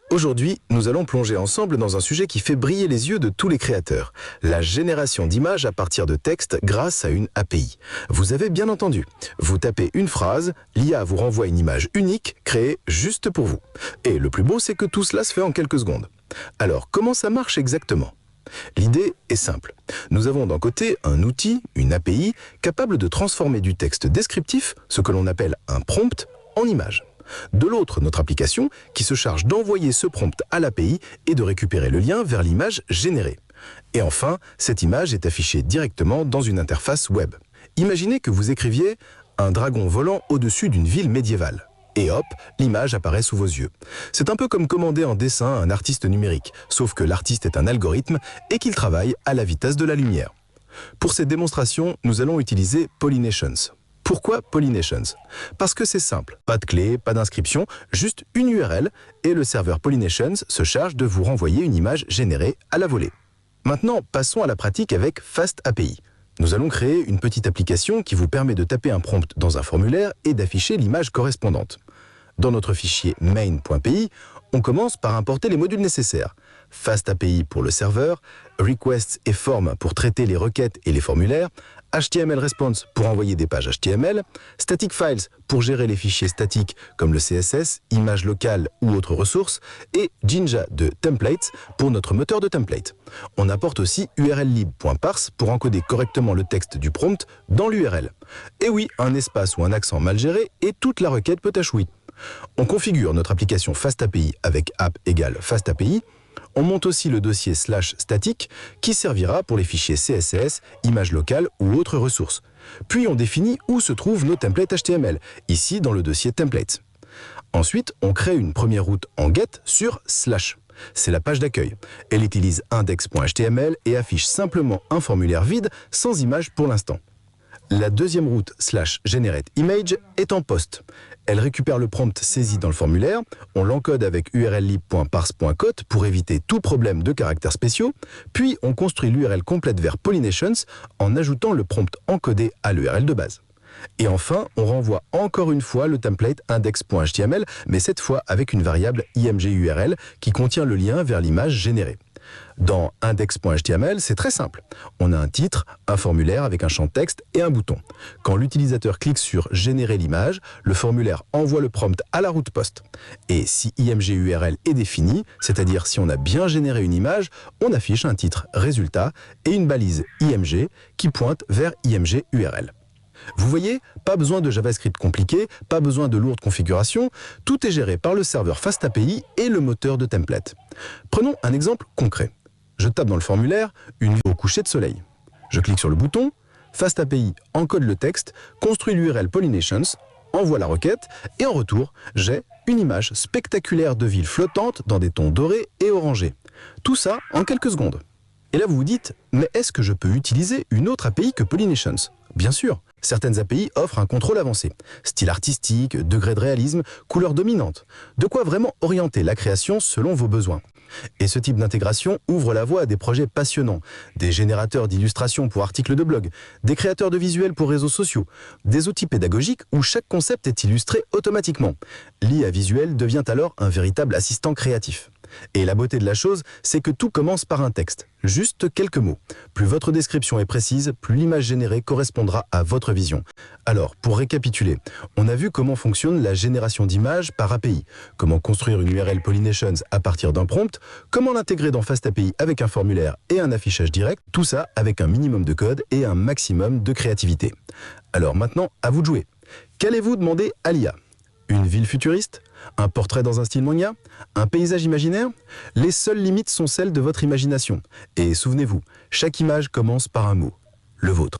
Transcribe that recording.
Aujourd'hui, nous allons plonger ensemble dans un sujet qui fait briller les yeux de tous les créateurs, la génération d'images à partir de textes grâce à une API. Vous avez bien entendu, vous tapez une phrase, l'IA vous renvoie une image unique créée juste pour vous. Et le plus beau, c'est que tout cela se fait en quelques secondes. Alors, comment ça marche exactement ? L'idée est simple. Nous avons d'un côté un outil, une API, capable de transformer du texte descriptif, ce que l'on appelle un prompt, en image. De l'autre, notre application, qui se charge d'envoyer ce prompt à l'API et de récupérer le lien vers l'image générée. Et enfin, cette image est affichée directement dans une interface web. Imaginez que vous écriviez « un dragon volant au-dessus d'une ville médiévale ». Et hop, l'image apparaît sous vos yeux. C'est un peu comme commander en dessin à un artiste numérique, sauf que l'artiste est un algorithme et qu'il travaille à la vitesse de la lumière. Pour cette démonstration, nous allons utiliser Polynations. Pourquoi Polynations ? Parce que c'est simple, pas de clé, pas d'inscription, juste une URL et le serveur Polynations se charge de vous renvoyer une image générée à la volée. Maintenant, passons à la pratique avec FastAPI. Nous allons créer une petite application qui vous permet de taper un prompt dans un formulaire et d'afficher l'image correspondante. Dans notre fichier main.py, on commence par importer les modules nécessaires. FastAPI pour le serveur, Requests et Forms pour traiter les requêtes et les formulaires, HTML Response pour envoyer des pages HTML, Static Files pour gérer les fichiers statiques comme le CSS, images locales ou autres ressources, et Jinja de Templates pour notre moteur de template. On apporte aussi urllib.parse pour encoder correctement le texte du prompt dans l'URL. Et oui, un espace ou un accent mal géré et toute la requête peut échouer. On configure notre application FastAPI avec app égale FastAPI. On monte aussi le dossier /static qui servira pour les fichiers CSS, images locales ou autres ressources. Puis on définit où se trouvent nos templates HTML, ici dans le dossier templates. Ensuite, on crée une première route en get sur /. C'est la page d'accueil. Elle utilise index.html et affiche simplement un formulaire vide sans image pour l'instant. La deuxième route /generateImage est en post. Elle récupère le prompt saisi dans le formulaire, on l'encode avec urllib.parse.code pour éviter tout problème de caractères spéciaux, puis on construit l'URL complète vers Polynations en ajoutant le prompt encodé à l'URL de base. Et enfin, on renvoie encore une fois le template index.html, mais cette fois avec une variable imgurl qui contient le lien vers l'image générée. Dans index.html, c'est très simple. On a un titre, un formulaire avec un champ texte et un bouton. Quand l'utilisateur clique sur « Générer l'image », le formulaire envoie le prompt à la route post. Et si imgurl est défini, c'est-à-dire si on a bien généré une image, on affiche un titre « Résultat » et une balise img qui pointe vers imgurl. Vous voyez, pas besoin de JavaScript compliqué, pas besoin de lourde configuration, tout est géré par le serveur FastAPI et le moteur de template. Prenons un exemple concret. Je tape dans le formulaire « Une vue au coucher de soleil ». Je clique sur le bouton, FastAPI encode le texte, construit l'URL Polynations, envoie la requête et en retour, j'ai une image spectaculaire de ville flottante dans des tons dorés et orangés. Tout ça en quelques secondes. Et là vous vous dites, mais est-ce que je peux utiliser une autre API que Polynations ? Bien sûr, certaines API offrent un contrôle avancé, style artistique, degré de réalisme, couleur dominante, de quoi vraiment orienter la création selon vos besoins. Et ce type d'intégration ouvre la voie à des projets passionnants, des générateurs d'illustrations pour articles de blog, des créateurs de visuels pour réseaux sociaux, des outils pédagogiques où chaque concept est illustré automatiquement. L'IA visuelle devient alors un véritable assistant créatif. Et la beauté de la chose, c'est que tout commence par un texte, juste quelques mots. Plus votre description est précise, plus l'image générée correspondra à votre vision. Alors, pour récapituler, on a vu comment fonctionne la génération d'images par API, comment construire une URL Polynations à partir d'un prompt, comment l'intégrer dans FastAPI avec un formulaire et un affichage direct, tout ça avec un minimum de code et un maximum de créativité. Alors maintenant, à vous de jouer. Qu'allez-vous demander à l'IA ? Une ville futuriste ? Un portrait dans un style manga ? Un paysage imaginaire ? Les seules limites sont celles de votre imagination. Et souvenez-vous, chaque image commence par un mot, le vôtre.